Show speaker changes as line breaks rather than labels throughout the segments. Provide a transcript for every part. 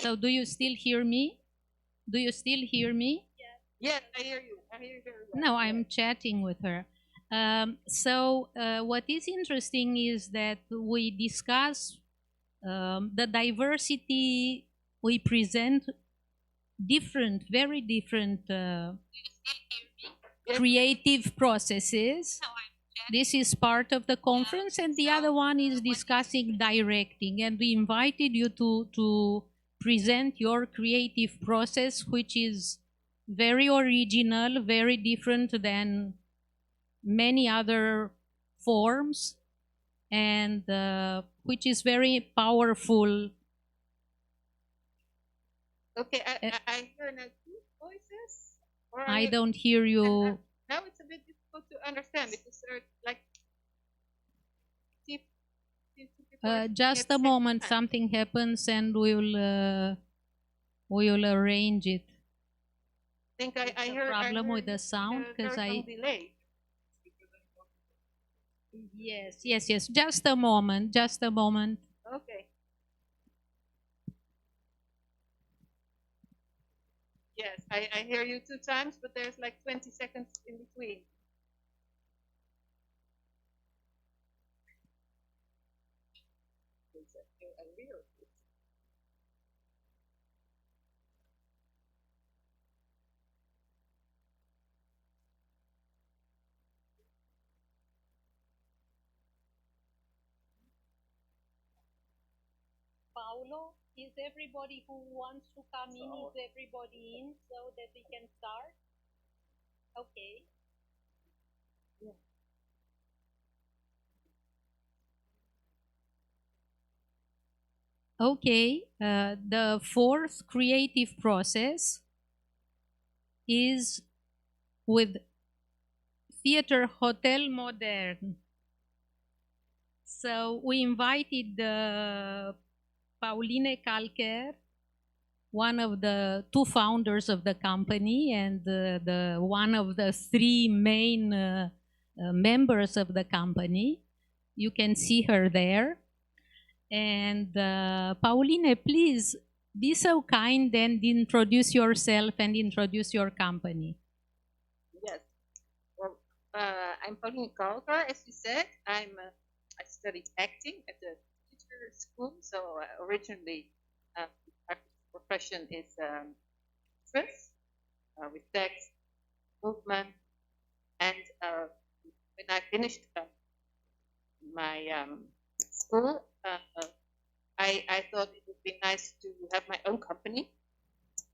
So do you still hear me? Do you still hear me?
Yes, I hear you. I hear you very well.
No, I'm chatting with her. What is interesting is that we discuss the diversity. We present different, very different creative processes. This is part of the conference, and the other one is discussing directing. And we invited you to present your creative process, which is very original, very different than many other forms, and which is very powerful.
Okay, I hear now two voices. Or
I don't hear you.
Now it's a bit difficult to understand because there are like
just a moment, something happens and we will arrange it.
I think I heard
problem with the sound because I
delay.
Yes. Just a moment.
Okay. Yes, I hear you 2 times, but there's like 20 seconds in between.
Paulo, is everybody who wants to come in, is everybody in so that we can start? Okay. Okay, the fourth creative process is with Theater Hotel Modern. So we invited Pauline Kalker, one of the 2 founders of the company and the one of the 3 main members of the company. You can see her there. And Pauline, please be so kind and introduce yourself and introduce your company.
Yes. Well, I'm Pauline Kalker, as you said. I studied acting at the theater school. So originally, my profession is actress with text, movement, and when I finished my school, I thought it would be nice to have my own company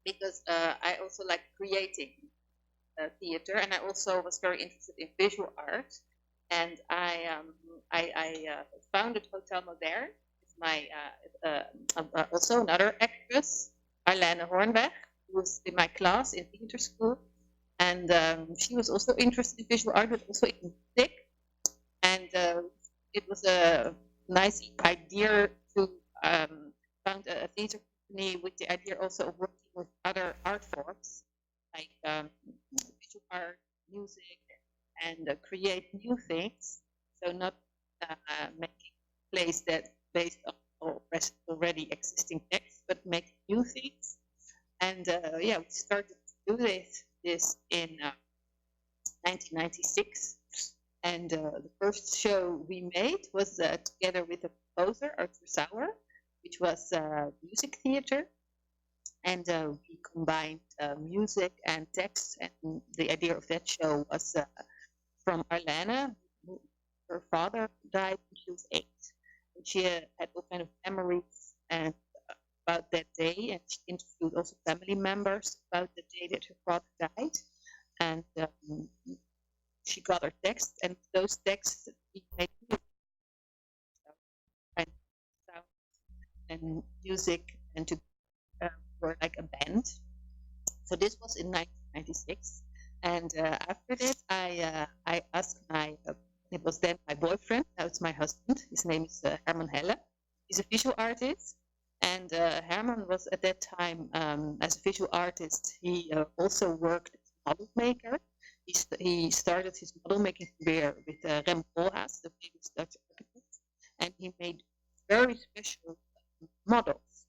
because I also like creating theater, and I also was very interested in visual art. And I founded Hotel Modern with my also another actress, Arlène Hoornweg, who was in my class in theater school, and she was also interested in visual art, but also in music. And it was a nice idea to found a theater company with the idea also of working with other art forms like visual art, music, and create new things. So not making plays that based on already existing text, but make new things. And yeah, we started to do this in 1996. And the first show we made was together with a composer, Arthur Sauer, which was music theater. And we combined music and text. And the idea of that show was from Arlène. Her father died when she was 8. And she had all kind of memories and about that day. And she interviewed also family members about the day that her father died. And she got her text, and those texts we made and music, and to were like a band. So this was in 1996, and after that, I asked my it was then my boyfriend, now it's my husband. His name is Herman Helle. He's a visual artist, and Herman was at that time as a visual artist. He also worked as a model maker. He started his model making career with Rem Koolhaas, the famous Dutch architect, and he made very special models.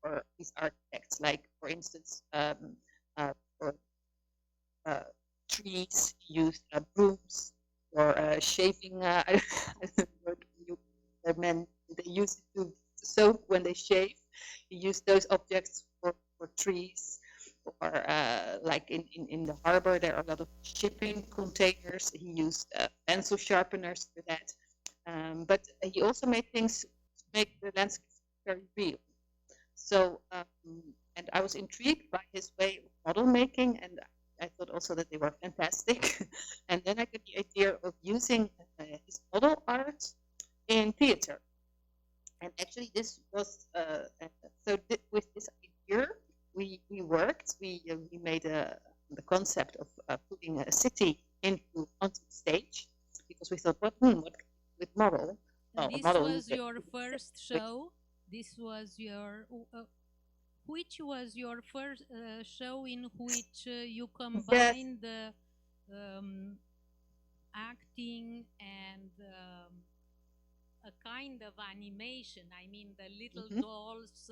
for these architects, like for instance, for trees, used brooms for shaving. I don't know what the men they use it to soap when they shave. He used those objects for trees, or like in the harbor, there are a lot of shipping containers. He used pencil sharpeners for that. But he also made things to make the landscape very real. So, and I was intrigued by his way of model making, and I thought also that they were fantastic. And then I got the idea of using his model art in theater. And actually, this was with this idea, we worked. We made the concept of putting a city onto the stage, because we thought, what with model?
This was your first show. This was your which was your first show in which you combined the acting and a kind of animation. I mean, the little dolls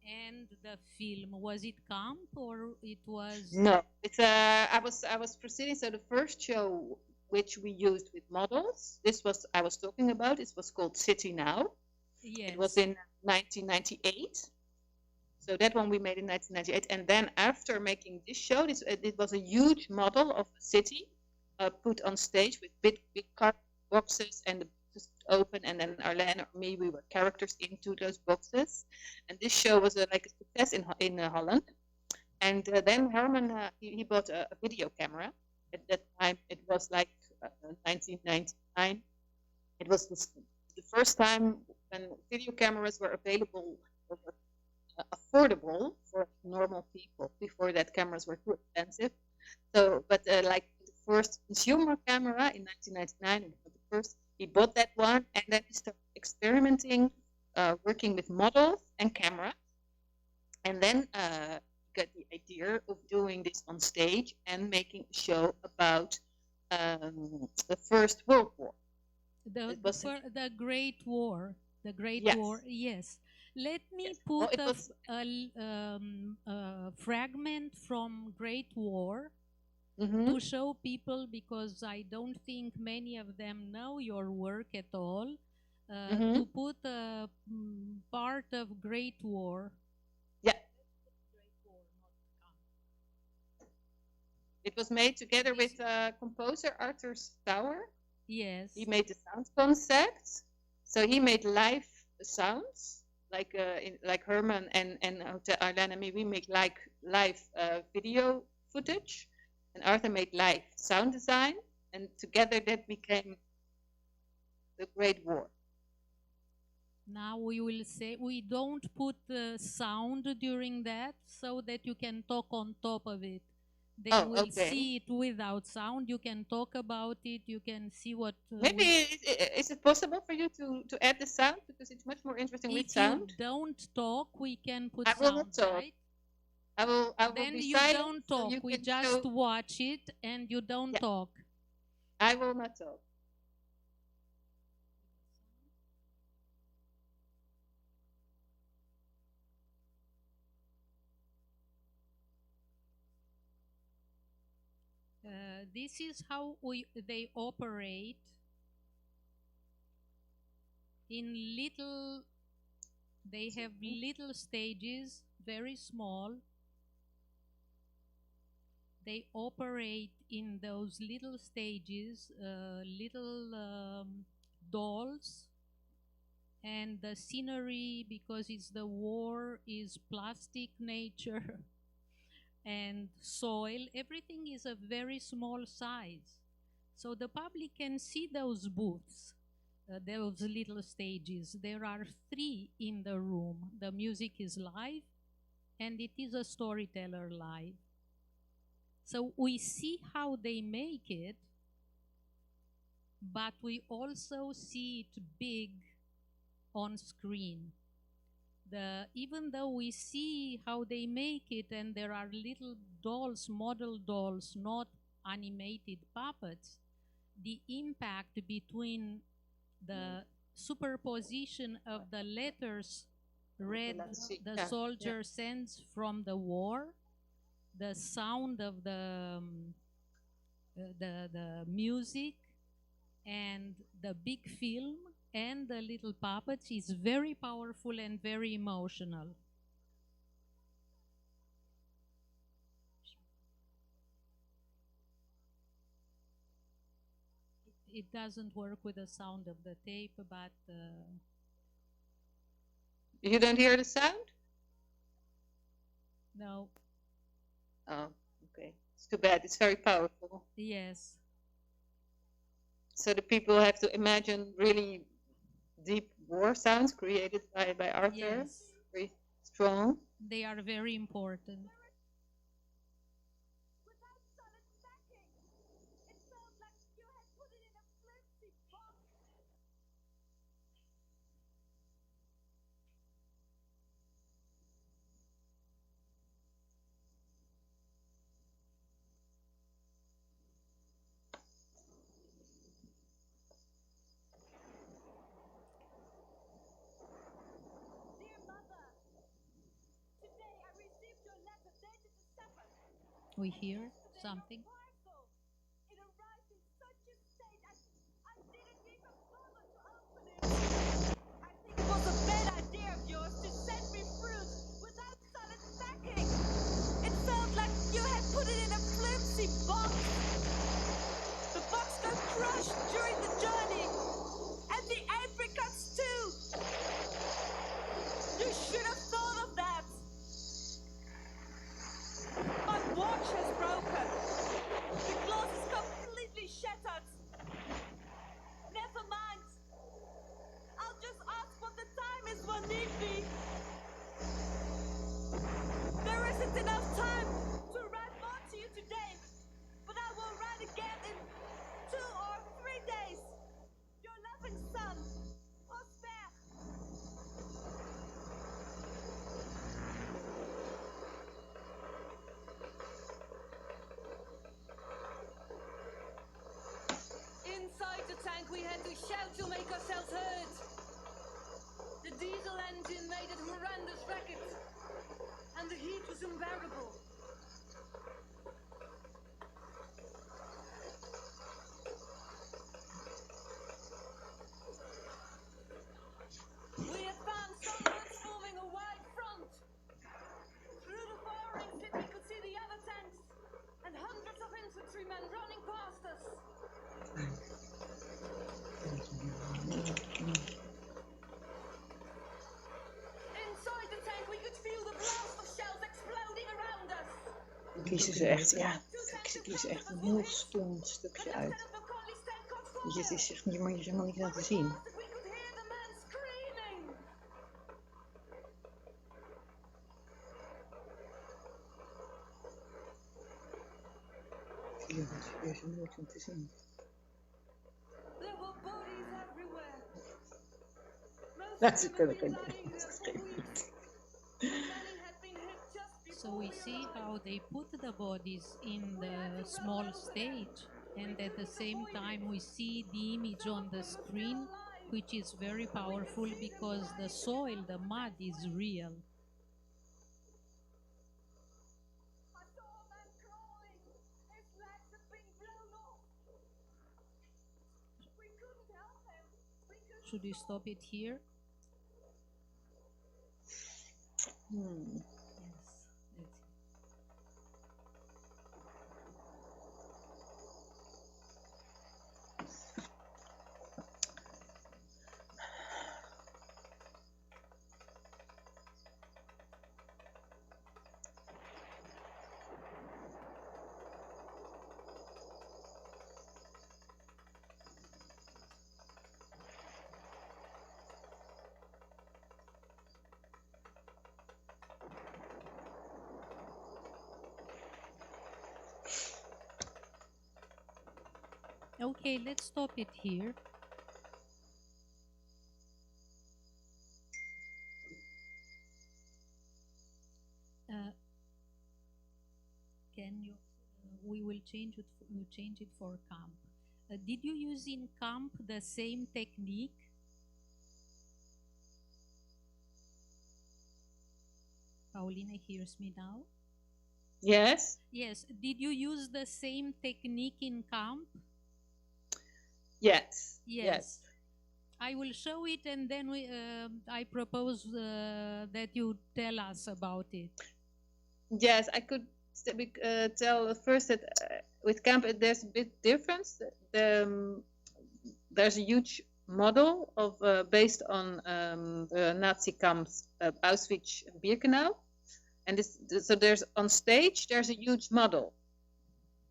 and the film. Was it camp or it was? No,
it's I was proceeding. So the first show which we used with models, this was I was talking about. It was called City Now. Yes. It was in 1998. So that one we made in 1998, and then after making this show, it was a huge model of a city put on stage with big card boxes, and the boxes open, and then Arlène or me, we were characters into those boxes, and this show was like a success in Holland. And then Herman he bought a video camera. At that time, it was like 1999. It was the first time when video cameras were available. Affordable for normal people. Before that, cameras were too expensive. So, but like the first consumer camera in 1999, the first, he bought that one, and then he started experimenting, working with models and camera, and then got the idea of doing this on stage and making a show about the First World War.
The Great War. The Great War, yes. Let me put a fragment from Great War to show people, because I don't think many of them know your work at all, to put a part of Great War.
Yeah. It was made together with composer Arthur Stour.
Yes.
He made the sound concept. So he made live sounds. Like Herman and Arlène and me, we make live video footage, and Arthur made live sound design, and together that became the Great War.
Now we will say we don't put sound during that, so that you can talk on top of it. They will see it without sound. You can talk about it. You can see what.
Maybe is it possible for you to add the sound, because it's much more interesting with sound?
If you don't talk, we can put
sound. I will not talk.
Right?
I will
then
be
you
silent,
don't talk.
So
we just watch it, and you don't talk.
I will not talk.
This is how they operate in little. They have little stages, very small. They operate in those little stages, little dolls, and the scenery, because it's the war, is plastic nature. And soil, everything is a very small size. So the public can see those booths, those little stages. There are 3 in the room. The music is live, and it is a storyteller live. So we see how they make it, but we also see it big on screen. Even though we see how they make it, and there are little dolls, model dolls, not animated puppets, the impact between the superposition of the letters read the soldier sends from the war, the sound of the music, and the big film and the little puppets is very powerful and very emotional. It doesn't work with the sound of the tape, but...
You don't hear the sound?
No.
Oh, okay. It's too bad. It's very powerful.
Yes.
So the people have to imagine really deep war sounds created by Arthur.
Yes.
Very strong.
They are very important. We hear something.
It arrived in such a state I didn't even bother to open it. I think it was a bad idea of yours to send me fruit without solid packing. It felt like you had put it in a flimsy box. The box got crushed during the journey, and the apricots too. You should have thought of that. My watch has broken. The glass is completely shattered. Never mind. I'll just ask what the time is when need be. There isn't enough time to write more to you today, but I will write again in 2 or 3 days. Your loving son, Prosper. Inside the tank we had to shout to make ourselves heard. The diesel engine made a horrendous racket, and the heat was unbearable. We advanced onwards, forming a wide front. Through the firing slit we could see the other tanks, and hundreds of infantrymen running past us. Inside the tank we could feel the blast of shells exploding around us.
Kiezen ze echt, ja, ze kiezen echt een heel stom stukje uit. Dus het is echt niet, maar je is helemaal niet aan te zien.
We could hear the man screaming.
Hier is er nooit aan te zien.
There were bodies everywhere.
Dat is kunnen geen week.
So we see how they put the bodies in the small stage, and at the same time we see the image on the screen, which is very powerful because the soil, the mud is real.
I saw a man crawling. His legs had been blown off. We couldn't help him.
Should we stop it here? Yes. Okay, let's stop it here. Can you? We will change it for camp. Did you use in camp the same technique? Pauline hears me now.
Yes.
Yes. Did you use the same technique in camp?
Yes.
Yes. I will show it, and then I propose that you tell us about it.
Yes, I could tell first that with camp there's a bit difference. There's a huge model of based on the Nazi camps Auschwitz and Birkenau, and so there's on stage there's a huge model.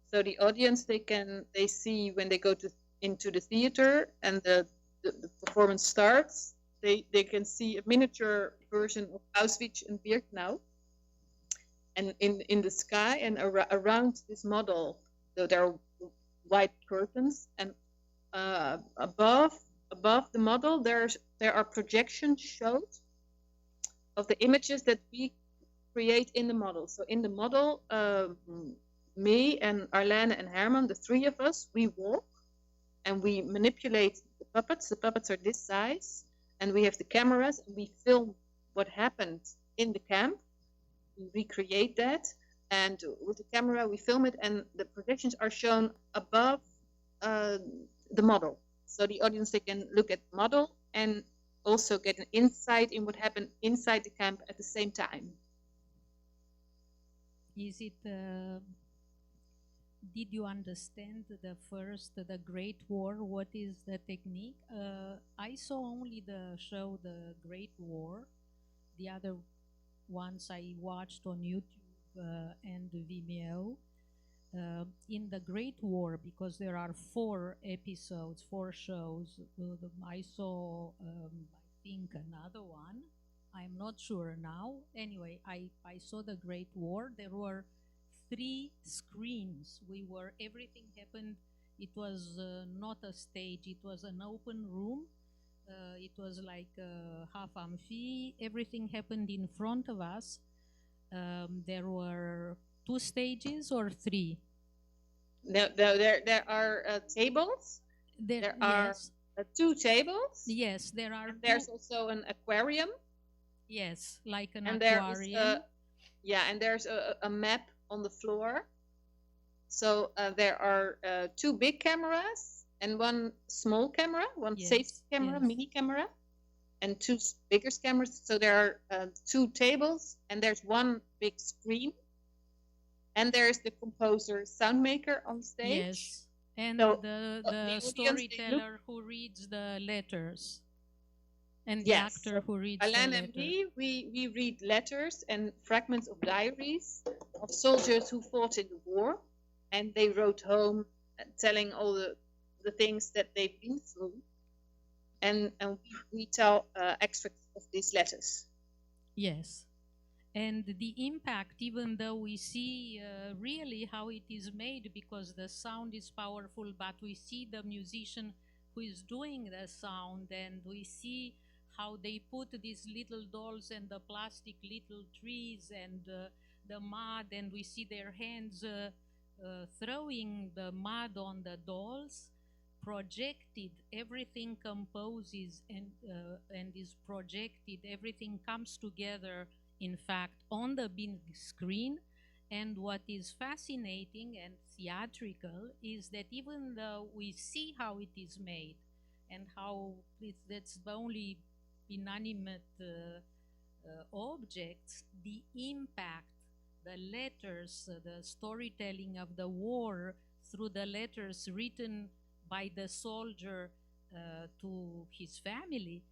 So the audience they see when they go into the theater and the performance starts. They can see a miniature version of Auschwitz and Birkenau. And in the sky and around this model, so there are white curtains, and above the model there are projections showed of the images that we create in the model. So in the model, me and Arlène and Herman, the three of us, we walk and we manipulate the puppets. The puppets are this size, and we have the cameras, and we film what happened in the camp. We recreate that, and with the camera we film it, and the projections are shown above the model, so the audience, they can look at the model and also get an insight in what happened inside the camp at the same time.
Is it? Did you understand the Great War? What is the technique? I saw only the show, the Great War. The other ones I watched on YouTube and Vimeo. In the Great War, because there are 4 episodes, 4 shows, I saw, I think, another one. I'm not sure now. Anyway, I saw the Great War. There were 3 screens. Everything happened. It was not a stage. It was an open room. It was like half amphi. Everything happened in front of us. There were 2 stages or 3?
There are tables. There are 2 tables.
Yes, there are.
There's also an aquarium.
Yes, like an
and
aquarium.
And there's a map on the floor. So there are 2 big cameras and 1 small camera, one safety camera, mini camera, and 2 bigger cameras. So there are 2 tables, and there's 1 big screen, and there's the composer, sound maker on stage.
Yes, and
so,
the storyteller who reads the letters, and the actor who reads
Arlène
the
and
letters.
we read letters and fragments of diaries of soldiers who fought in the war, and they wrote home telling all the things that they've been through, and we tell extracts of these letters.
Yes, and the impact, even though we see really how it is made, because the sound is powerful, but we see the musician who is doing the sound, and we see how they put these little dolls and the plastic little trees and the mud, and we see their hands throwing the mud on the dolls, projected, everything composes and is projected, everything comes together, in fact, on the big screen. And what is fascinating and theatrical is that even though we see how it is made and how that's the only inanimate objects, the impact, the letters, the storytelling of the war through the letters written by the soldier to his family,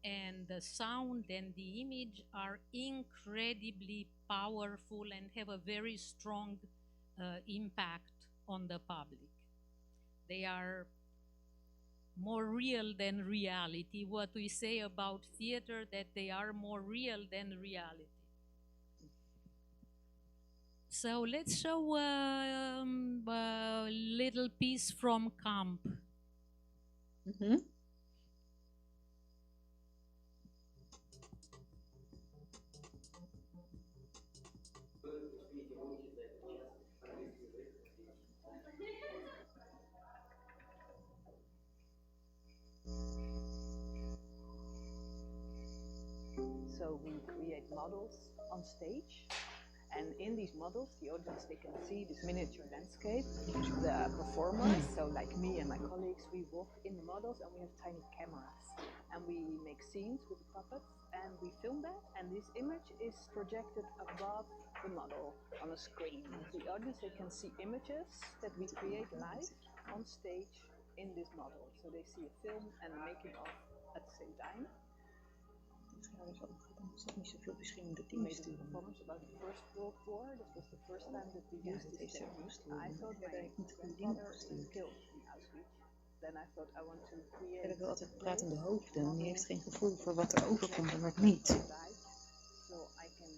and the sound and the image are incredibly powerful and have a very strong impact on the public. They are more real than reality. What we say about theater, that they are more real than reality. So let's show a little piece from camp.
Mm-hmm.
So we create models on stage. And in these models, the audience, they can see this miniature landscape, the performers, so like me and my colleagues, we walk in the models and we have tiny cameras. And we make scenes with the puppets and we film that, and this image is projected above the model on a screen. The audience, they can see images that we create live on stage in this model. So they see a film and a making of at the same time.
Er zat niet zoveel verschillende
We made a
diensten.
performance about the First World War. This was the first time that we
Ja,
used
dat
this
heeft ze
technique.
gestuurd.
I thought my
Verder heb ik niet goede dingen
grandfather was
gestuurd.
killed in Auschwitz. Then I thought I want to
We
create
hebben wel altijd
a
pratende
place,
hoofden. En die
model,
heeft geen gevoel voor wat er overkomt en wat niet.
died, so I can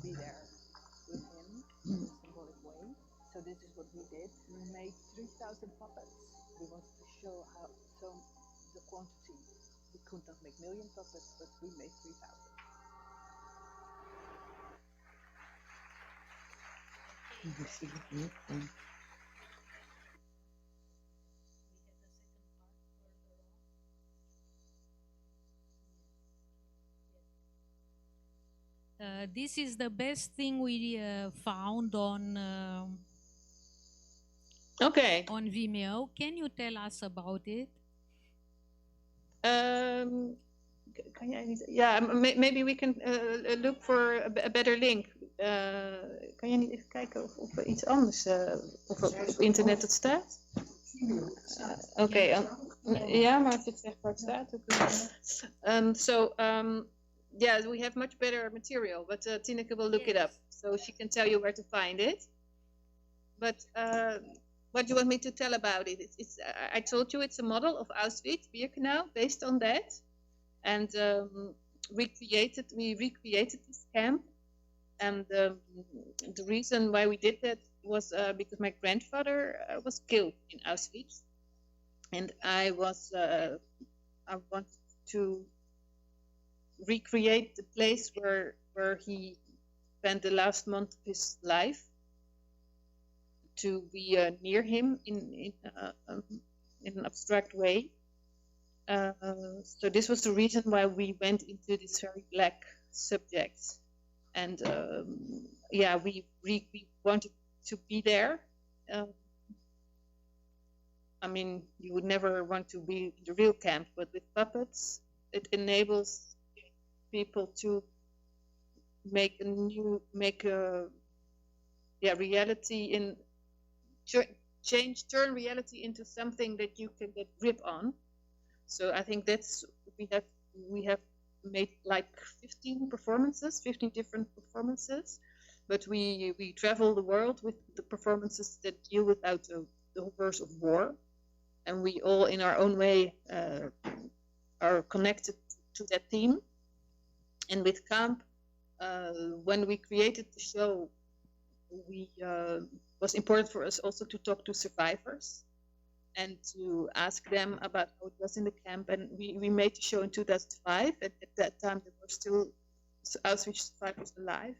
be there with him in a symbolic way. So this is what we did. We made 3,000 puppets. We wanted to show how the quantity. We could not make million puppets, but we made 3,000.
Ik zie het niet.
This is the best thing we found
Okay.
on Vimeo. Can you tell us about it?
Kan jij niet? Ja, maybe we can look for a better link. Kan jij niet even kijken of er iets anders of op internet het staat? Oké, ja, maar als je het zegt waar het staat, dan kunnen we. Yeah, we have much better material, but Tineke will look it up, so she can tell you where to find it. But what do you want me to tell about it? I told you it's a model of Auschwitz-Birkenau based on that, and we recreated this camp, and the reason why we did that was because my grandfather was killed in Auschwitz, and I wanted to recreate the place where he spent the last month of his life, to be near him in an abstract way. So this was the reason why we went into this very black subject, and yeah, we wanted to be there. I mean, you would never want to be in the real camp, but with puppets, it enables people to make reality in turn reality into something that you can get grip on. So I think that's we have made like 15 different performances, but we travel the world with the performances that deal with the horrors of war, and we all in our own way are connected to that theme. And with camp, when we created the show, was important for us also to talk to survivors and to ask them about how it was in the camp. And we made the show in 2005. At that time, there were still Auschwitz survivors alive.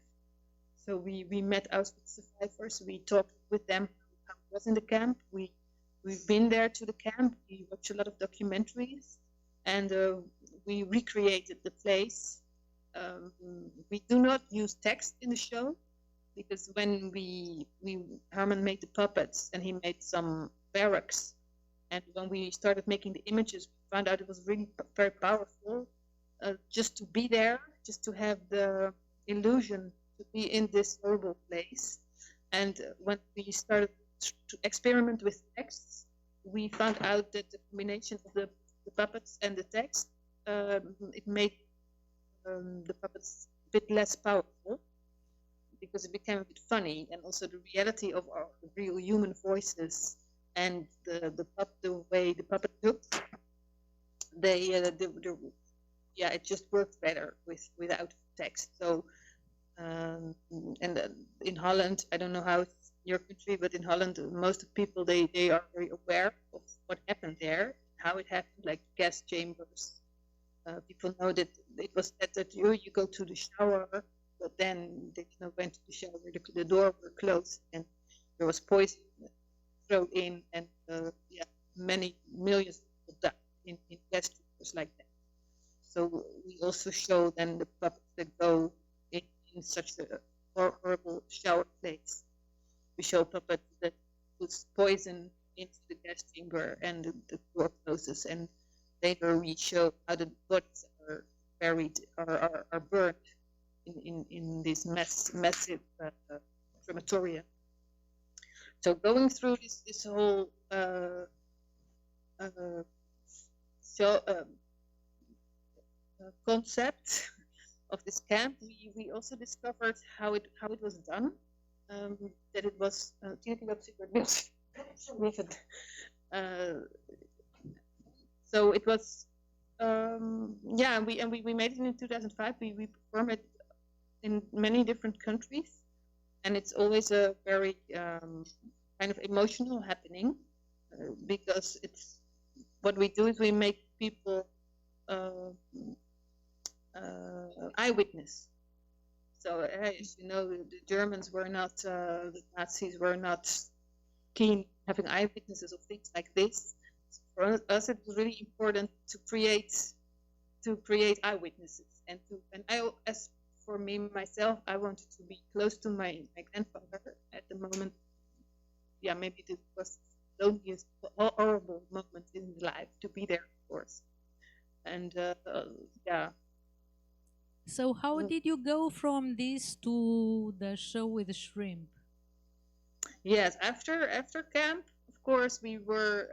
So we met Auschwitz survivors. We talked with them how it was in the camp. We've been there to the camp. We watched a lot of documentaries, and we recreated the place. We do not use text in the show, because when Herman made the puppets and he made some barracks, and when we started making the images, we found out it was really very powerful just to be there, just to have the illusion to be in this horrible place. And when we started to experiment with texts, we found out that the combination of the puppets and the text, it made the puppets a bit less powerful, because it became a bit funny, and also the reality of our real human voices and the way the puppet looked, it just worked better without text. So in Holland, I don't know how it's in your country, but in Holland, most of the people they are very aware of what happened there, how it happened, like gas chambers. People know that it was said that you go to the shower, but then they went to the shower, the door were closed, and there was poison thrown in, and many millions of people died in gas chambers like that. So we also show then the puppets that go in such a horrible shower place. We show puppets that puts poison into the gas chamber and the door closes, and later we show how the bodies are buried or are burned in this massive crematoria. So going through this whole concept of this camp, we also discovered how it was done. That it was so it was yeah, and we made it in 2005. We performed it in many different countries, and it's always a very kind of emotional happening because it's what we do is we make people eyewitness. So as you know, the Germans were not, the Nazis were not keen having eyewitnesses of things like this. So for us, it was really important to create eyewitnesses, and as for me myself, I wanted to be close to my grandfather at the moment. Yeah, maybe this was the loneliest, horrible moment in his life, to be there, of course. And yeah.
So how did you go from this to the show with shrimp?
Yes, after camp, of course, we were.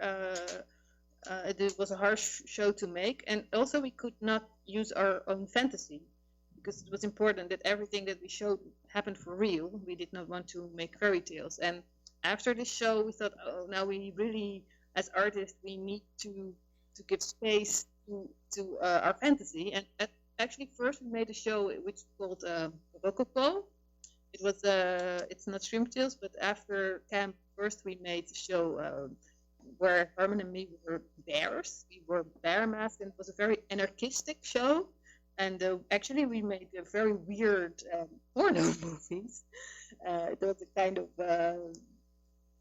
It was a harsh show to make, and also we could not use our own fantasy because it was important that everything that we showed happened for real. We did not want to make fairy tales. And after the show, we thought, oh, now we really, as artists, we need to give space to our fantasy. And actually, first we made a show which is called PRO-VOCAÇÃO. It was it's not shrimp tales, but after camp, first we made a show where Herman and me were bears. We were bear masks, and it was a very anarchistic show. And actually, we made a very weird porno movies. It was a kind of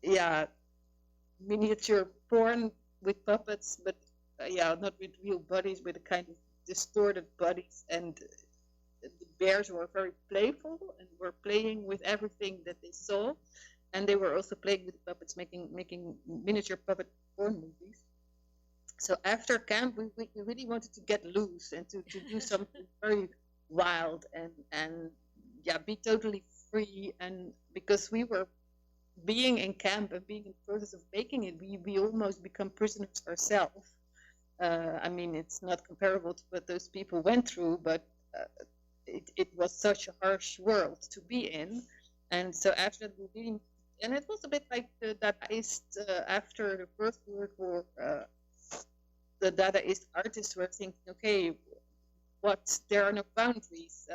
yeah, miniature porn with puppets, but yeah, not with real bodies, with a kind of distorted bodies. And the bears were very playful and were playing with everything that they saw, and they were also playing with the puppets, making miniature puppet porn movies. So after camp, we really wanted to get loose and to do something very wild and yeah, be totally free. And because we were being in camp and being in the process of making it, we almost become prisoners ourselves. I mean, it's not comparable to what those people went through, but it was such a harsh world to be in. And so after the really, and it was a bit like the Dadaist after the First World War. The Dadaist artists were thinking, okay, there are no boundaries.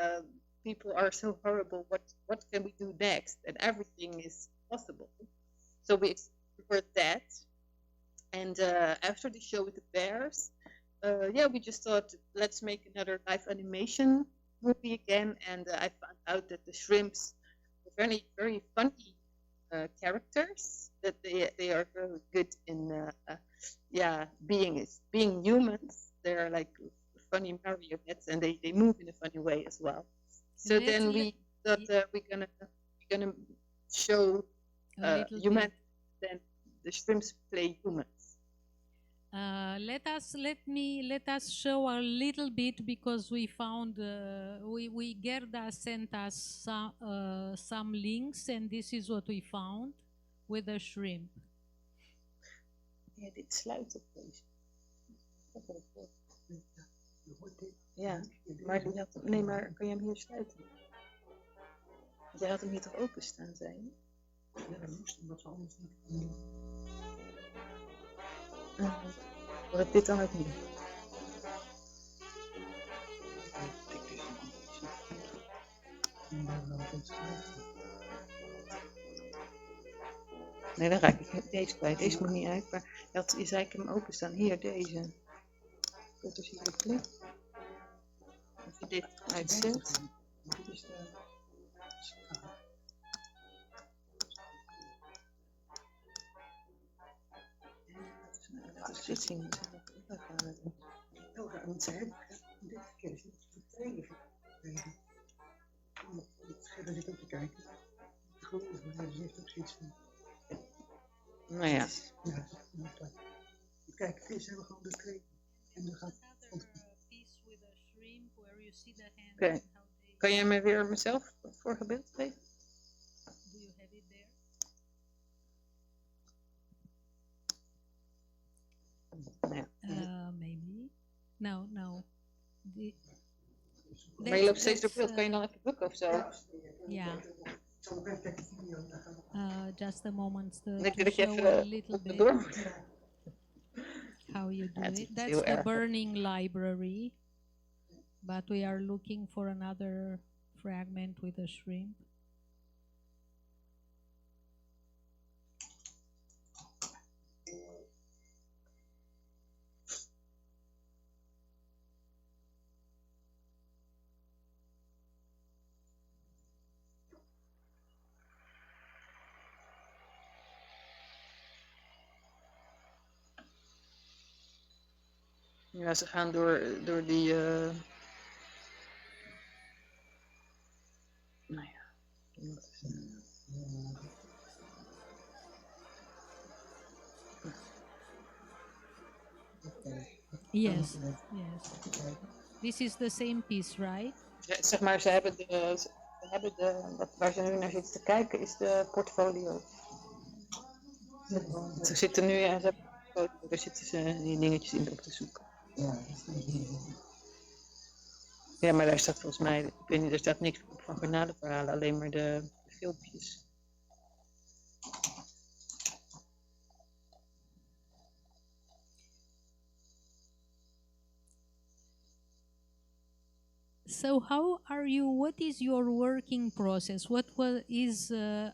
People are so horrible. What can we do next? And everything is possible. So we explored that. And after the show with the bears, yeah, we just thought, let's make another live animation movie again. And I found out that the shrimps were very, very funny characters, that they are very good in yeah, being humans. They're like funny marionettes, and they move in a funny way as well. So then we thought we're gonna show human, then the shrimps play humans.
Let us show a little bit, because we found Gerda sent us some links, and this is what we found with the shrimp.
Ja, dit sluit op deze. Ja, maar die had, nee, maar kan je hem hier sluiten? Want jij had hem hier toch openstaan, zei je? Ja, dat moest, omdat we anders niet kunnen doen. Hoor ik dit dan ook niet? Nee, dan raak ik deze kwijt. Deze moet niet uit, maar je zei ik hem openstaan. Hier, deze. Dat is hier de plek. Als je dit uitzet. Dit is de... Dat is dit zien. Oh, want ze hebben
dit keer is het de tweede verleden. Het scherm zit ook te kijken. Het geloof me, maar ze heeft ook zoiets van.
Nou ja.
Ja, kijk, vis hebben we gewoon de training. En dan gaat.
Oké. Kan je me weer mezelf het vorige beeld geven?
Do you have it there?
Ja.
Maybe. No, no.
Maar je loopt steeds door beeld. Kan je dan even bukken of zo?
Yeah. Just a moment to
Ik denk dat je
show a
even
little bit
door moet.
how you do
That's
it. That's
heel
the
erg.
burning library, but we are looking for another fragment with a shrimp.
Ja, ze gaan door die. Nou ja.
Yes, yes. This is the same piece, right?
Zeg maar, ze hebben waar ze nu naar zitten te kijken, is de portfolio. Ze zitten nu, ja, ze hebben een portfolio, daar zitten ze die dingetjes in op te zoeken. Ja, maar daar staat volgens mij, ik weet niet, er staat niks op van garnalenverhalen, alleen maar de filmpjes.
So how are you, what is your working process?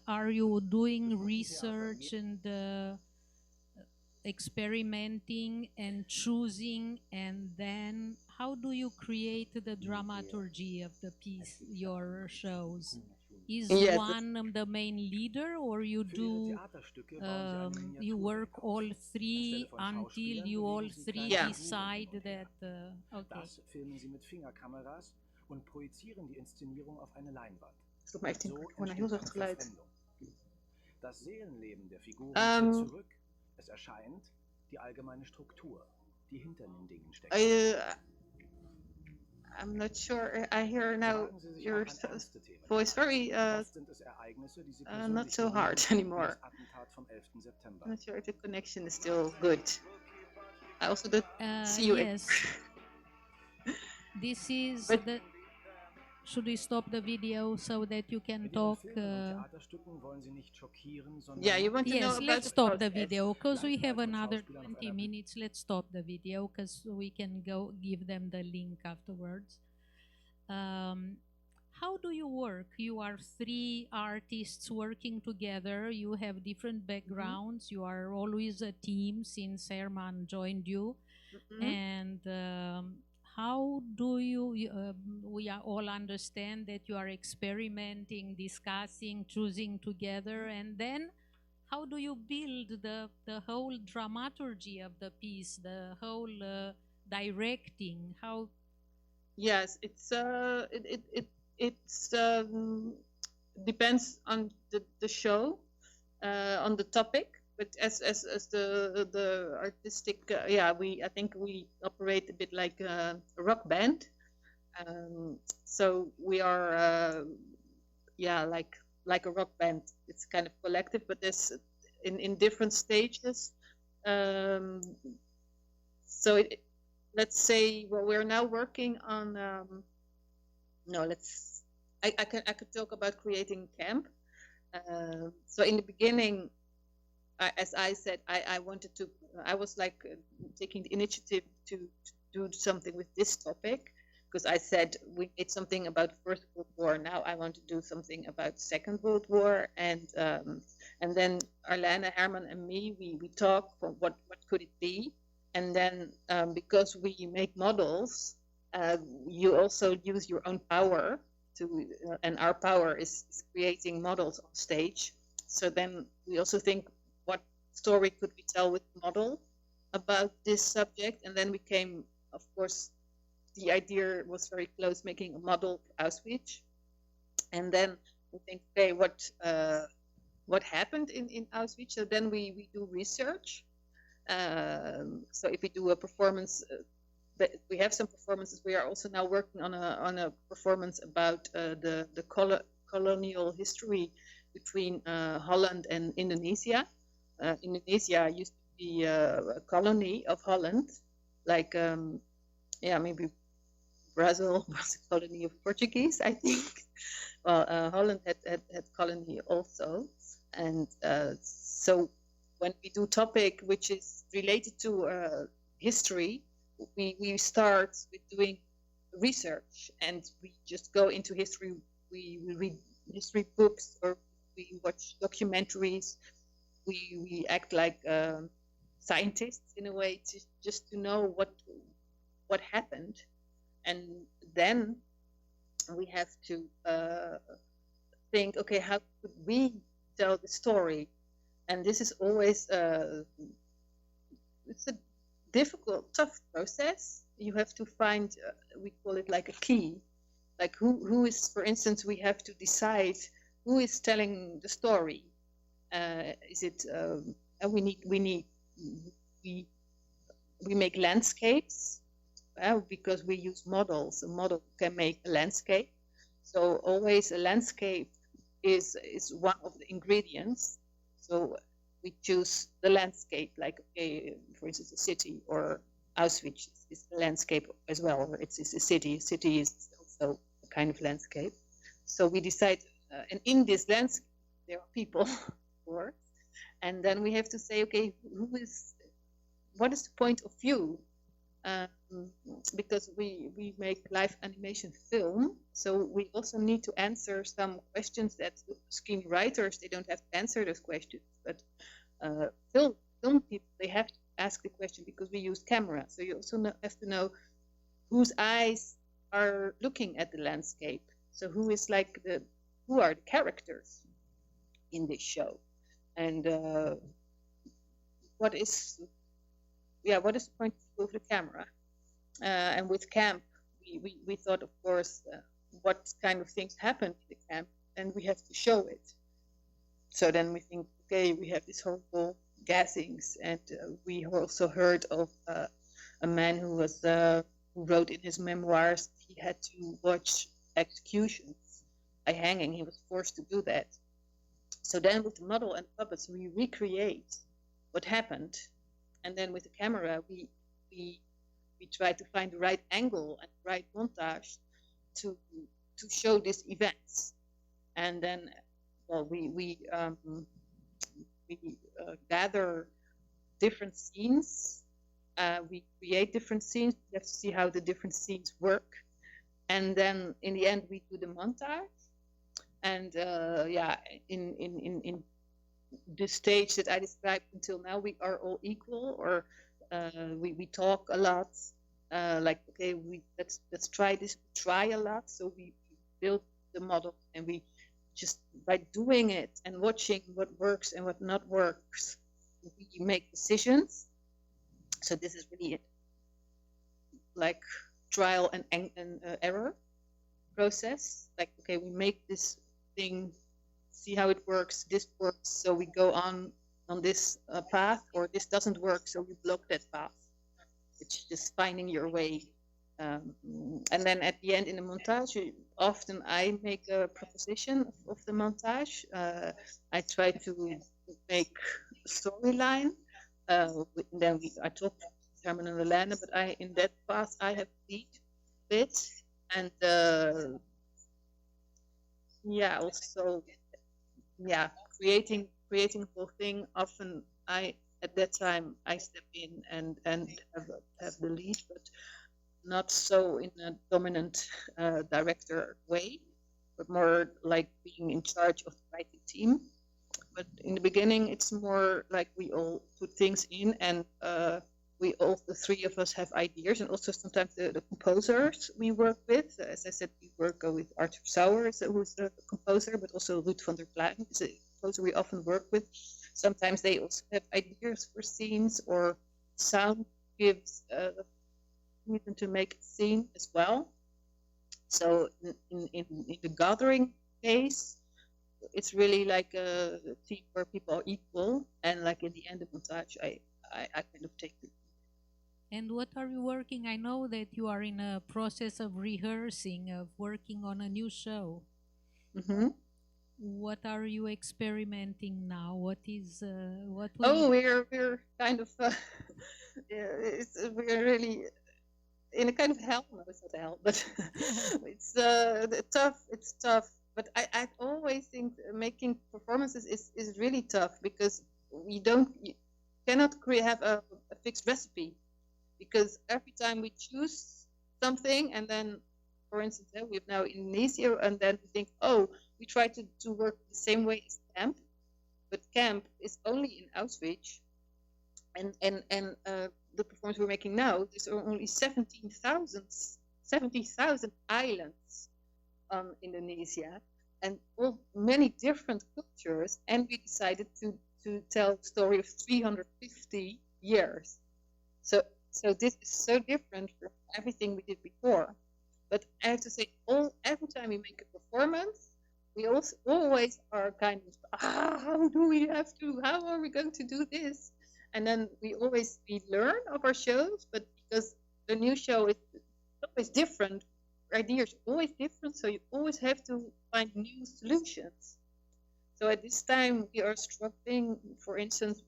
Are you doing research and experimenting and choosing, and then how do you create the dramaturgy of the piece, your shows? Is
Yes.
one the main leader, or you do you work all three until you all three
Ja.
decide that okay.
Das filmen sie mit Fingerkameras und projizieren die Inszenierung auf eine Leinwand.
Stop maar even,
So
ik hoor een heel zacht
entsteht
geluid.
Verfremdung. Das Seelenleben der Figuren
Ähm.
tritt zurück. Es erscheint die allgemeine Struktur, die hinter den Dingen steckt.
I'm not sure, I hear now
Wagen Sie sich
your
auch an ernste Themen
voice very,
Oft sind es Ereignisse, die Sie
not
persönlich
so
berühren,
hard
wie
anymore.
das Attentat vom 11. September.
I'm not sure if the connection is still good. I also don't see you.
Yes. This is
But-
the. Should we stop the video so that you can
Mit Ihren
talk?
Filmen und Theaterstücken wollen Sie nicht schockieren, sondern
Yeah, you want to know
Yes,
about
let's
the
stop the
process.
video because we have another
Schauspielern auf
20
einer
minutes. Let's stop the video because we can go give them the link afterwards. How do you work? You are three artists working together. You have different backgrounds. You are always a team since Herman joined you.
Mhm.
And how do we all understand that you are experimenting, discussing, choosing together, and then how do you build the whole dramaturgy of the piece, the whole directing? How?
Yes, it's depends on the show, on the topic. But as the artistic, I think we operate a bit like a rock band. So we are, like a rock band. It's kind of collective, but there's in different stages. So let's say, well, we're now working on. I could talk about creating camp. So in the beginning, as I said, I wanted to. I was like taking the initiative to do something with this topic, because I said we made something about First World War. Now I want to do something about Second World War, and then Arlène, Herman, and me, we talk for what could it be, and then because we make models, you also use your own power to, and our power is creating models on stage. So then we also think, what story could we tell with the model about this subject? And then we came, of course, the idea was very close, making a model for Auschwitz. And then we think, okay, what happened in Auschwitz? So then we do research. So if we do a performance, we have some performances. We are also now working on a performance about the colonial history between Holland and Indonesia. Indonesia used to be a colony of Holland, like maybe Brazil was a colony of Portuguese, I think. Well, Holland had colony also, and so when we do topic which is related to history, we start with doing research, and we just go into history. We read history books, or we watch documentaries. We act like scientists in a way, just to know what happened, and then we have to think, okay, how could we tell the story? And this is always it's a difficult, tough process. You have to find, we call it like a key, like who is, for instance, we have to decide who is telling the story. Is it we make landscapes because we use models. A model can make a landscape, so always a landscape is one of the ingredients. So we choose the landscape, like, okay, for instance, a city, or Auschwitz is a landscape as well, or it's a city. A city is also a kind of landscape. So we decide, and in this landscape, there are people, of course, and then we have to say, okay, what is the point of view? Because we make live animation film, so we also need to answer some questions that screenwriters, they don't have to answer those questions, but film people, they have to ask the question, because we use camera. So you also have to know whose eyes are looking at the landscape. So who are the characters in this show, and what is the point of the camera? And with camp, we thought, of course, what kind of things happen in the camp, and we have to show it. So then we think, okay, we have this horrible gassings, and we also heard of a man who wrote in his memoirs he had to watch executions by hanging. He was forced to do that. So then with the model and puppets, we recreate what happened, and then with the camera, we try to find the right angle and the right montage to show these events. And then, well, we gather different scenes. We create different scenes. We have to see how the different scenes work, and then in the end, we do the montage. And in this stage that I described until now, we are all equal, or we talk a lot. Like, okay, let's try this. We try a lot, so we build the model, and we just, by doing it and watching what works and what not works, we make decisions. So this is really like trial and error process. Like, okay, we make this thing, see how it works. This works, so we go on this path, or this doesn't work, so we block that path. It's just finding your way. And then at the end, in the montage, often I make a proposition of the montage. I try to make a storyline. Then I talk to Herman and Arlène, but in that path I have lead bit, and creating the whole thing. Often at that time I step in and have the lead, but not so in a dominant director way, but more like being in charge of the writing team. But in the beginning, it's more like we all put things in, and the three of us have ideas, and also sometimes the composers we work with. As I said, we work with Arthur Sauer, who's a composer, but also Ruud van der Pluijm is a composer we often work with. Sometimes they also have ideas for scenes, or sound gives reason to make a scene as well. So in the gathering phase, it's really like a team where people are equal, and like in the end of montage, I kind of take it.
And what are you working? I know that you are in a process of rehearsing, of working on a new show.
Mm-hmm.
What are you experimenting now? What is what?
Oh, we're kind of we're really in a kind of hell. No, it's not hell, but it's tough. It's tough. But I always think making performances is really tough, because you cannot have a fixed recipe, because every time we choose something, and then, for instance, we have now Indonesia, and then we think, oh, we try to work the same way as camp, but camp is only in Auschwitz, and the performance we're making now, there's only 70,000 islands on Indonesia, and many different cultures, and we decided to tell a story of 350 years. So this is so different from everything we did before. But I have to say, every time we make a performance, we also always are kind of, how are we going to do this? And then we learn of our shows, but because the new show is always different, ideas are always different, so you always have to find new solutions. So at this time we are struggling. For instance,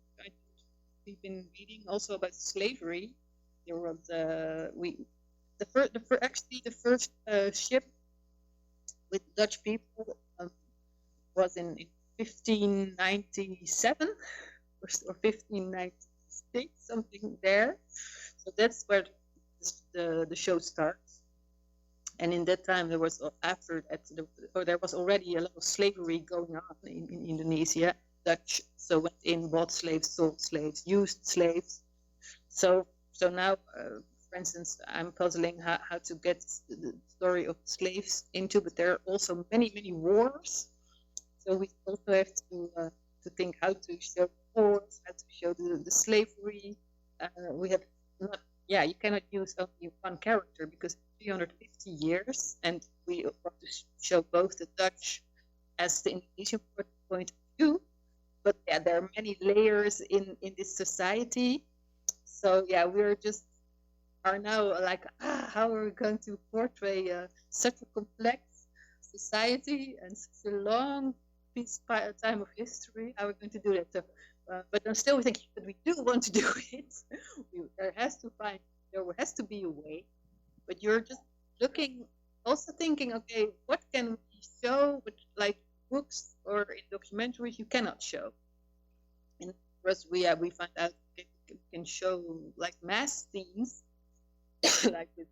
we've been reading also about slavery. There was the first ship with Dutch people was in 1597 or 1596, something there. So that's where the show starts. And in that time, there was already a lot of slavery going on in Indonesia. Dutch so went in, bought slaves, sold slaves, used slaves. So now, for instance, I'm puzzling how to get the story of slaves into, but there are also many wars. So we also have to think how to show wars, how to show the slavery. We have not. Yeah, you cannot use only one character because 350 years, and we want to show both the Dutch as the Indonesian point of view, but yeah, there are many layers in this society. So yeah, are now like, how are we going to portray such a complex society and such a long time of history? How are we going to do that? So, but then still we think that we do want to do it. There has to be a way, but you're just also thinking, okay, what can we show with like books or in documentaries you cannot show? And for us, we find out we can show like mass scenes, like with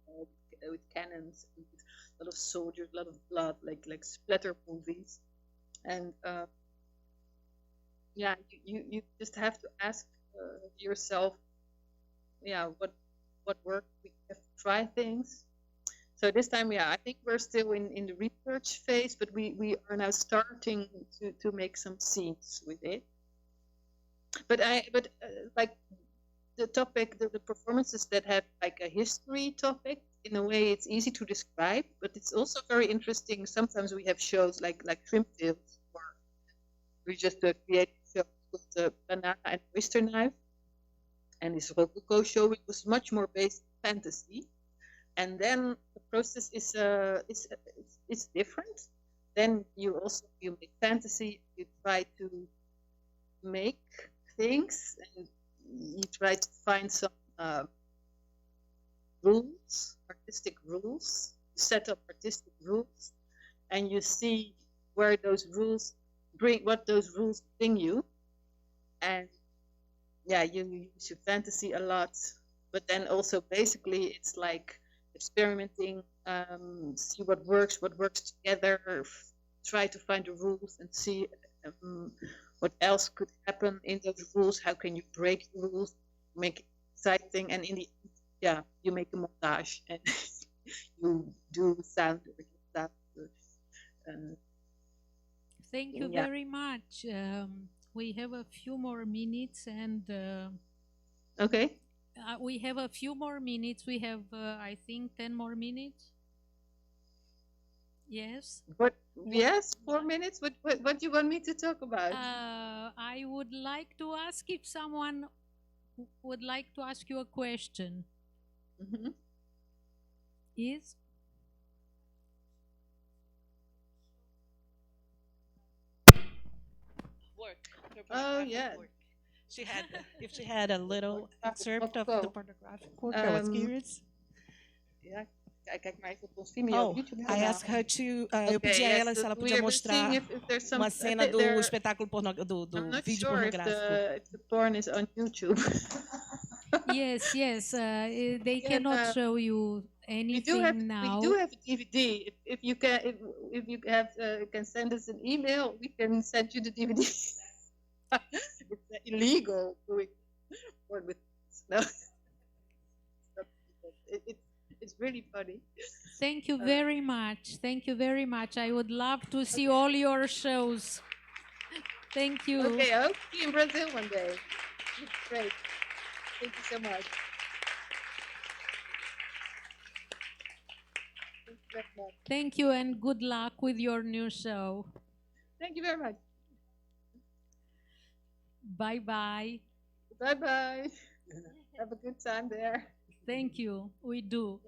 cannons, with a lot of soldiers, a lot of blood, like splatter movies, and yeah, you just have to ask yourself, yeah, what works. We have to try things. So this time, yeah, I think we're still in the research phase, but we are now starting to make some scenes with it. But like the topic, the performances that have like a history topic, in a way it's easy to describe, but it's also very interesting. Sometimes we have shows like Shrimp Fields, or we just create shows with the banana and oyster knife, and this Rococo show, which was much more based on fantasy. And then the process is different. Then you make fantasy, you try to make things, and you try to find some rules, artistic rules, set up artistic rules, and you see where those rules what those rules bring you. And yeah, you use your fantasy a lot, but then also basically it's like experimenting, see what works together, try to find the rules and see what else could happen in those rules. How can you break the rules, make it exciting, and in the end, you make a montage and you do sound.
Thank you very much. We have a few more minutes, and
okay.
we have a few more minutes. We have, I think, 10 more minutes. Yes.
What? Yes, 4 minutes. What do you want me to talk about?
I would like to ask if someone would like to ask you a question.
Mhm.
Yes?
Work. Her
Oh,
pornographic
yes.
work. She had, if she had a little excerpt of the pornographic work, I was curious.
Ja, kijk maar even op ons Vimeo
Oh,
YouTube
I
kanaal.
asked her to, eu
Okay,
pedi a
yes,
ela se
but
ela
we
podia
were seeing
mostrar
if there's some,
uma cena do
there,
espetáculo do
I'm not
vídeo
sure
pornográfico.
if the porn is on YouTube.
Yes, yes. They
Yeah,
cannot show you anything now.
We do have a DVD. If you can send us an email, we can send you the DVD. It's illegal doing porn with no. It's really funny.
Thank you very much. Thank you very much. I would love to see all your shows. Thank you.
Okay, I hope to see you in Brazil one day. It's great. Thank you so much. Thank you very much.
Thank you and good luck with your new show.
Thank you very much.
Bye bye.
Bye bye. Have a good time there.
Thank you. We do.